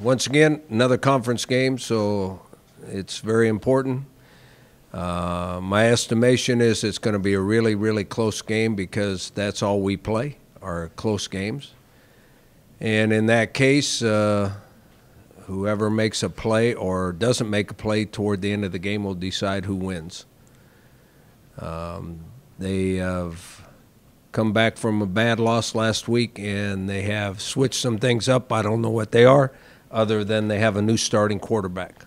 Once again, another conference game, so it's very important. My estimation is it's going to be a really, really close game because that's all we play, are close games. And in that case, whoever makes a play or doesn't make a play toward the end of the game will decide who wins. They have come back from a bad loss last week, and they have switched some things up. I don't know what they are, other than they have a new starting quarterback.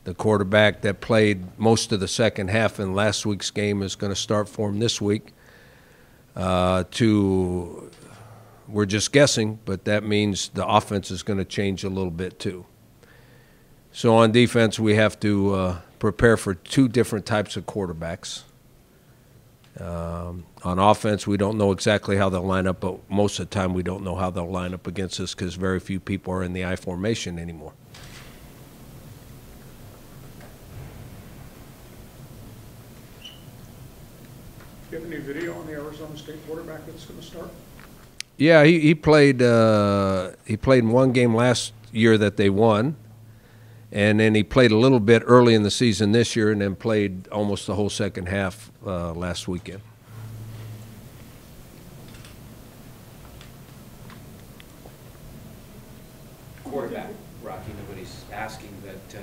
The quarterback that played most of the second half in last week's game is going to start for him this week. We're just guessing, but that means the offense is going to change a little bit too. So on defense, we have to prepare for two different types of quarterbacks. On offense, we don't know exactly how they'll line up, but most of the time we don't know how they'll line up against us because very few people are in the I formation anymore. Do you have any video on the Arizona State quarterback that's going to start? Yeah, he played in one game last year that they won, and then he played a little bit early in the season this year, and then played almost the whole second half last weekend. Quarterback, Rocky, nobody's asking, but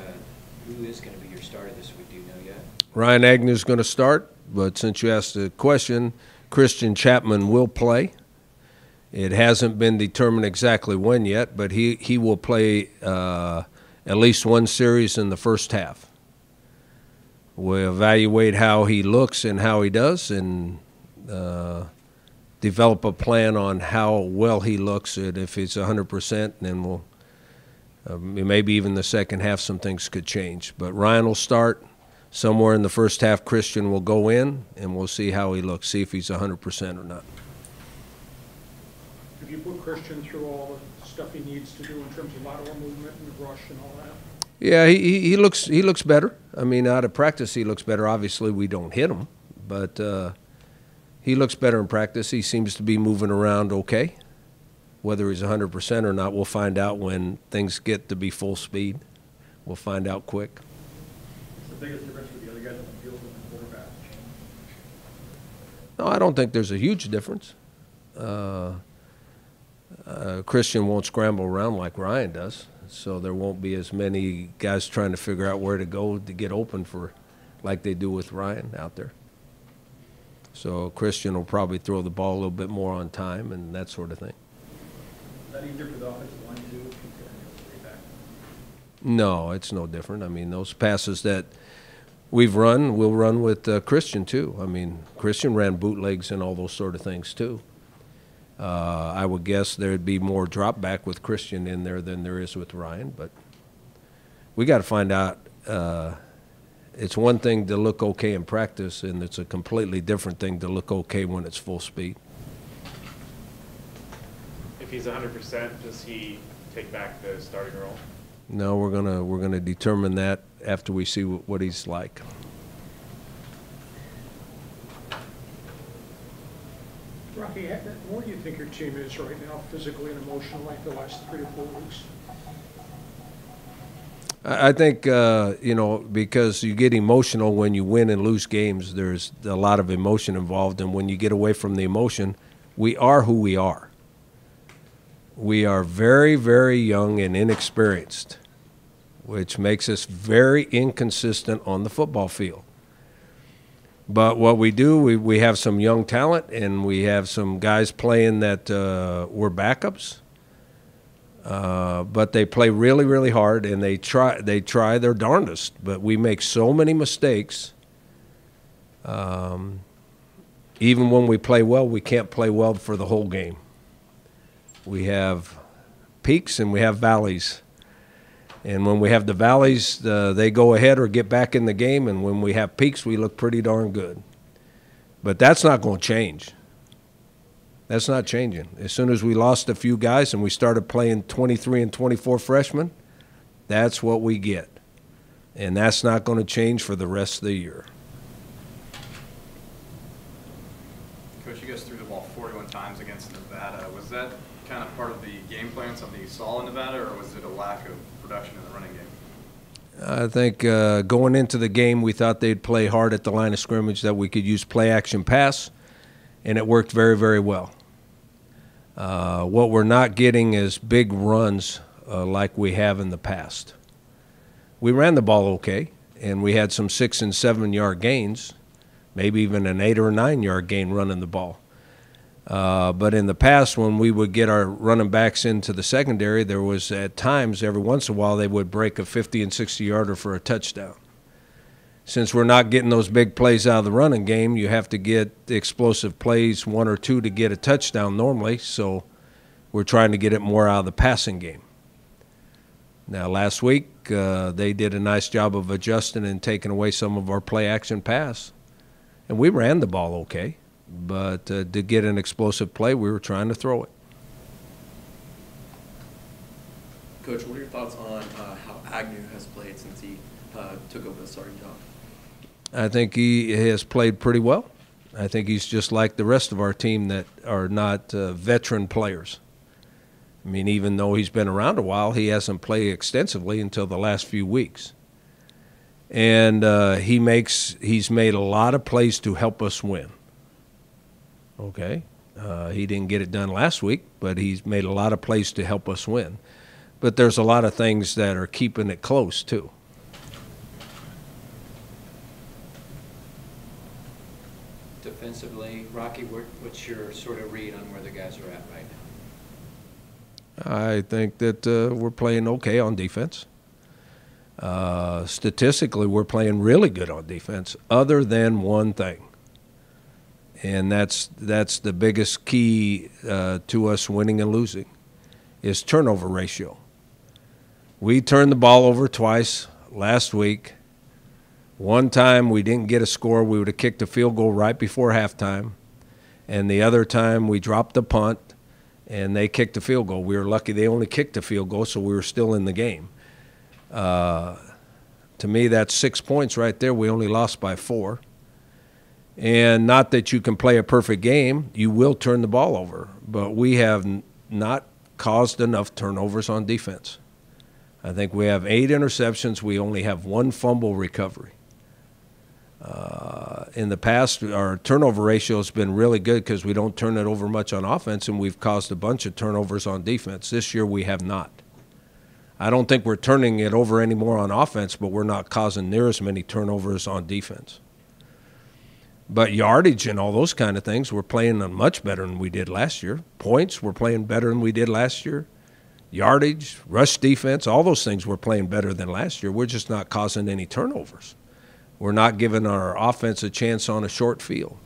who is going to be your starter this week? Do you know yet? Ryan Agnew's going to start, but since you asked the question, Christian Chapman will play. It hasn't been determined exactly when yet, but he will play at least one series in the first half. We'll evaluate how he looks and how he does and develop a plan on how well he looks. And if he's 100%, then we'll maybe even the second half some things could change. But Ryan will start. Somewhere in the first half, Christian will go in, and we'll see how he looks, see if he's 100% or not. Have you put Christian through all the stuff he needs to do in terms of lateral movement and rush and all that? Yeah, he looks better. I mean, out of practice, he looks better. Obviously, we don't hit him, but he looks better in practice. He seems to be moving around okay. Whether he's 100% or not, we'll find out when things get to be full speed. We'll find out quick. What's the biggest difference with the other guys on the field and the quarterback? No, I don't think there's a huge difference. Christian won't scramble around like Ryan does, so there won't be as many guys trying to figure out where to go to get open for like they do with Ryan out there. So Christian will probably throw the ball a little bit more on time and that sort of thing. Is that any different with the offensive line too, considering it's three back? No, it's no different. I mean, those passes that we've run, we'll run with Christian too. I mean, Christian ran bootlegs and all those sort of things too. I would guess there'd be more drop back with Christian in there than there is with Ryan, but we got to find out. It's one thing to look okay in practice, and it's a completely different thing to look okay when it's full speed. If he's 100%, does he take back the starting role? No, we're gonna determine that after we see what he's like. Rocky, where do you think your team is right now, physically and emotionally, like the last 3 to 4 weeks? I think, because you get emotional when you win and lose games, there's a lot of emotion involved. And when you get away from the emotion, we are who we are. We are very, very young and inexperienced, which makes us very inconsistent on the football field. But what we do, we have some young talent, and we have some guys playing that were backups. But they play really, really hard, and they try their darndest. But we make so many mistakes. Even when we play well, we can't play well for the whole game. We have peaks and we have valleys. And when we have the valleys, they go ahead or get back in the game. And when we have peaks, we look pretty darn good. But that's not going to change. That's not changing. As soon as we lost a few guys and we started playing 23 and 24 freshmen, that's what we get. And that's not going to change for the rest of the year. Coach, you guys threw the ball 41 times against Nevada. Was that kind of part of the game plan, something you saw in Nevada, or was it a lack of production in the running game? I think going into the game, we thought they'd play hard at the line of scrimmage, that we could use play-action pass, and it worked very, very well. What we're not getting is big runs like we have in the past. We ran the ball okay, and we had some 6- and 7-yard gains, maybe even an 8- or 9-yard gain running the ball. But in the past, when we would get our running backs into the secondary, there was at times, every once in a while, they would break a 50- and 60-yarder for a touchdown. Since we're not getting those big plays out of the running game, you have to get the explosive plays, 1 or 2, to get a touchdown normally, so we're trying to get it more out of the passing game. Now, last week, they did a nice job of adjusting and taking away some of our play-action pass, and we ran the ball okay. But to get an explosive play, we were trying to throw it. Coach, what are your thoughts on how Agnew has played since he took over the starting job? I think he has played pretty well. I think he's just like the rest of our team that are not veteran players. I mean, even though he's been around a while, he hasn't played extensively until the last few weeks. And he's made a lot of plays to help us win. Okay, he didn't get it done last week, but he's made a lot of plays to help us win. But there's a lot of things that are keeping it close, too. Defensively, Rocky, what's your sort of read on where the guys are at right now? I think that we're playing okay on defense. Statistically, we're playing really good on defense, other than one thing. And that's the biggest key to us winning and losing, is turnover ratio. We turned the ball over twice last week. One time we didn't get a score. We would have kicked a field goal right before halftime. And the other time we dropped the punt, and they kicked a field goal. We were lucky they only kicked a field goal, so we were still in the game. To me, that's 6 points right there. We only lost by 4. And not that you can play a perfect game, you will turn the ball over. But we have not caused enough turnovers on defense. I think we have 8 interceptions. We only have 1 fumble recovery. In the past, our turnover ratio has been really good because we don't turn it over much on offense, and we've caused a bunch of turnovers on defense. This year we have not. I don't think we're turning it over anymore on offense, but we're not causing near as many turnovers on defense. But yardage and all those kind of things, we're playing much better than we did last year. Points, we're playing better than we did last year. Yardage, rush defense, all those things we're playing better than last year. We're just not causing any turnovers. We're not giving our offense a chance on a short field.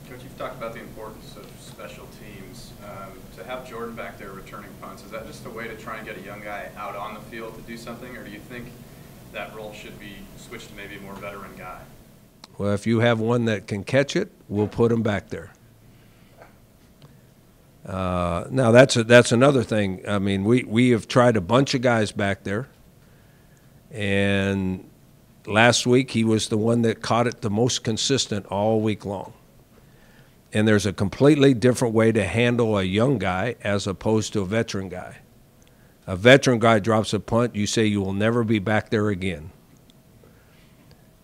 Coach, you've talked about the importance of special teams. To have Jordan back there returning punts, is that just a way to try and get a young guy out on the field to do something, or do you think that role should be switched to maybe a more veteran guy? Well, if you have one that can catch it, we'll put him back there. Now, that's another thing. I mean, we have tried a bunch of guys back there, and last week he was the one that caught it the most consistent all week long. And there's a completely different way to handle a young guy as opposed to a veteran guy. A veteran guy drops a punt, you say you will never be back there again.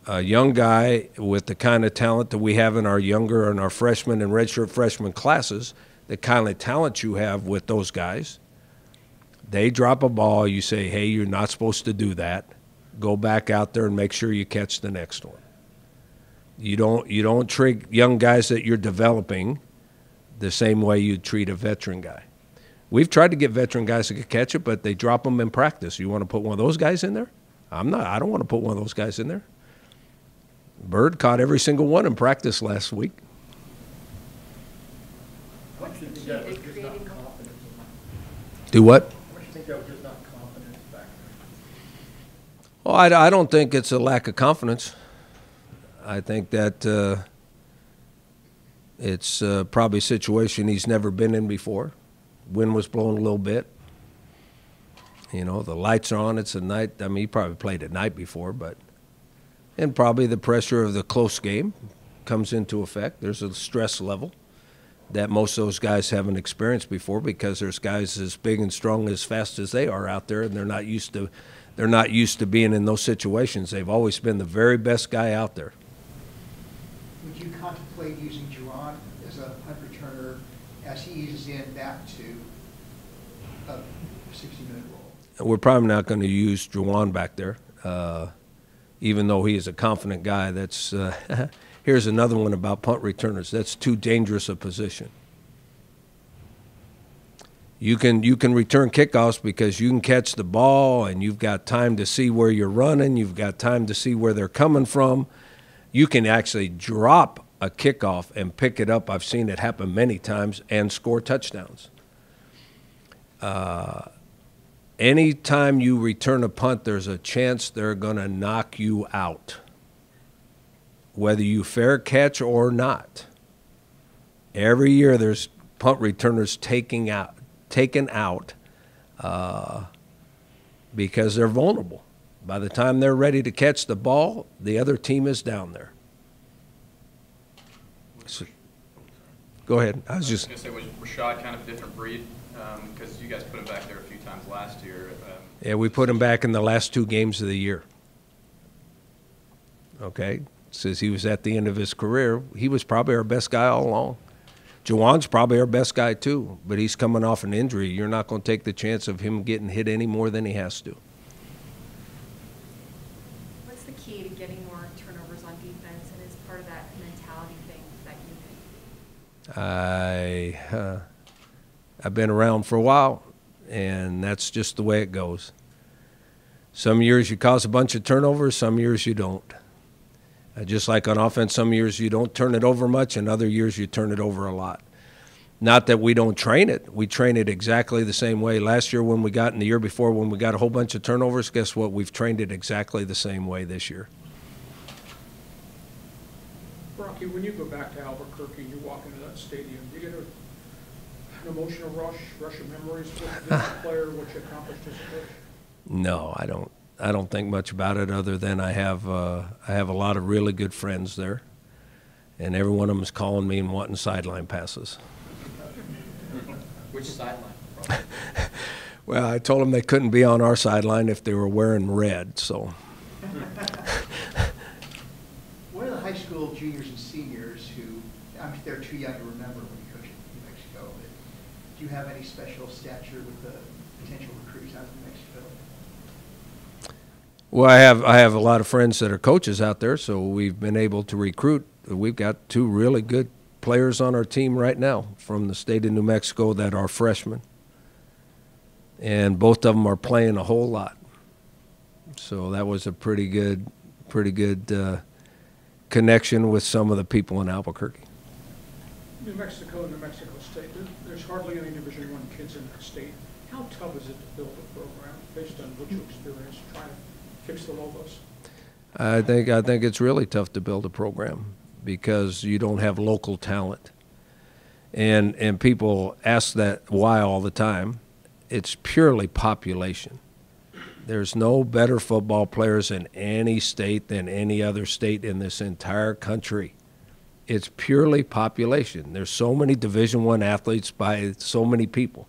A young guy with the kind of talent that we have in our younger and our freshman and redshirt freshman classes, the kind of talent you have with those guys, they drop a ball, you say, hey, you're not supposed to do that. Go back out there and make sure you catch the next one. You don't treat young guys that you're developing the same way you treat a veteran guy. We've tried to get veteran guys to catch it, but they drop them in practice. You want to put one of those guys in there? I don't want to put one of those guys in there. Bird caught every single one in practice last week. What's the key to creating confidence? Do what? What do you think that was just not confidence back there? Well, I don't think it's a lack of confidence. I think that it's probably a situation he's never been in before. Wind was blowing a little bit. You know, the lights are on. It's a night. I mean, he probably played at night before, but and probably the pressure of the close game comes into effect. There's a stress level. that most of those guys haven't experienced before, because there's guys as big and strong as fast as they are out there, and they're not used to being in those situations. They've always been the very best guy out there. Would you contemplate using Juwan as a punt returner as he eases in back to a 60-minute role? We're probably not going to use Juwan back there, even though he is a confident guy. That's here's another one about punt returners. That's too dangerous a position. You can return kickoffs because you can catch the ball and you've got time to see where you're running. You've got time to see where they're coming from. You can actually drop a kickoff and pick it up. I've seen it happen many times and score touchdowns. Anytime you return a punt, there's a chance they're going to knock you out, whether you fair catch or not. Every year there's punt returners taken out because they're vulnerable. By the time they're ready to catch the ball, the other team is down there. So, go ahead. I was just going to say, was Rashad kind of a different breed? Because you guys put him back there a few times last year. Yeah, we put him back in the last 2 games of the year. Okay? Since he was at the end of his career, he was probably our best guy all along. Juwan's probably our best guy too, but he's coming off an injury. You're not going to take the chance of him getting hit any more than he has to. What's the key to getting more turnovers on defense, and is part of that mentality thing that you think? I've been around for a while, and that's just the way it goes. Some years you cause a bunch of turnovers, some years you don't. Just like on offense, some years you don't turn it over much, and other years you turn it over a lot. Not that we don't train it. We train it exactly the same way. Last year and the year before when we got a whole bunch of turnovers, guess what? We've trained it exactly the same way this year. Rocky, when you go back to Albuquerque and you walk into that stadium, do you get an emotional rush of memories with this player, what you accomplished as a coach? No, I don't. I don't think much about it other than I have a lot of really good friends there, and every one of them is calling me and wanting sideline passes. Which sideline? Well, I told them they couldn't be on our sideline if they were wearing red. So. What are the high school juniors and seniors who, they're too young to remember when you coached in New Mexico, but do you have any special stature with the potential recruits out of New Mexico? Well, I have a lot of friends that are coaches out there, so we've been able to recruit. We've got 2 really good players on our team right now from the state of New Mexico that are freshmen, and both of them are playing a whole lot. So that was a pretty good connection with some of the people in Albuquerque. New Mexico and New Mexico State, there's hardly any Division I kids in that state. How tough is it to build a program based on what you experienced trying to fix the logos? I think it's really tough to build a program because you don't have local talent. And people ask that why all the time. It's purely population. There's no better football players in any state than any other state in this entire country. It's purely population. There's so many Division I athletes by so many people.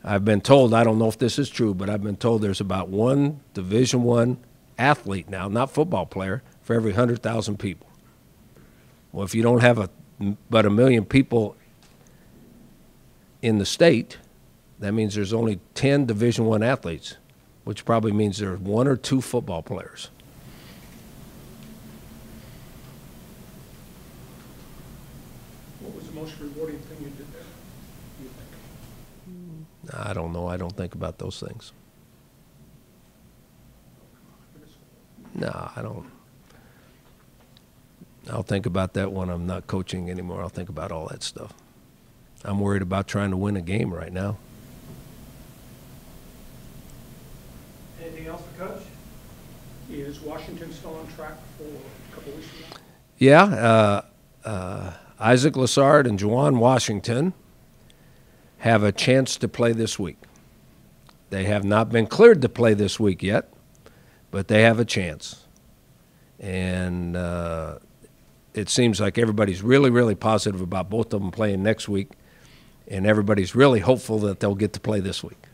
I've been told, I don't know if this is true, but I've been told there's about 1 Division I athlete now, not football player, for every 100,000 people. Well, if you don't have but 1 million people in the state, that means there's only 10 Division I athletes, which probably means there's 1 or 2 football players. What was the most rewarding thing you did there, you think? I don't know. I don't think about those things. No, I don't. I'll think about that when I'm not coaching anymore. I'll think about all that stuff. I'm worried about trying to win a game right now. Anything else for Coach? Is Washington still on track for a couple weeks from now? Yeah, Isaac Lassard and Juwan Washington have a chance to play this week. They have not been cleared to play this week yet, but they have a chance. And it seems like everybody's really, really positive about both of them playing next week, and everybody's really hopeful that they'll get to play this week.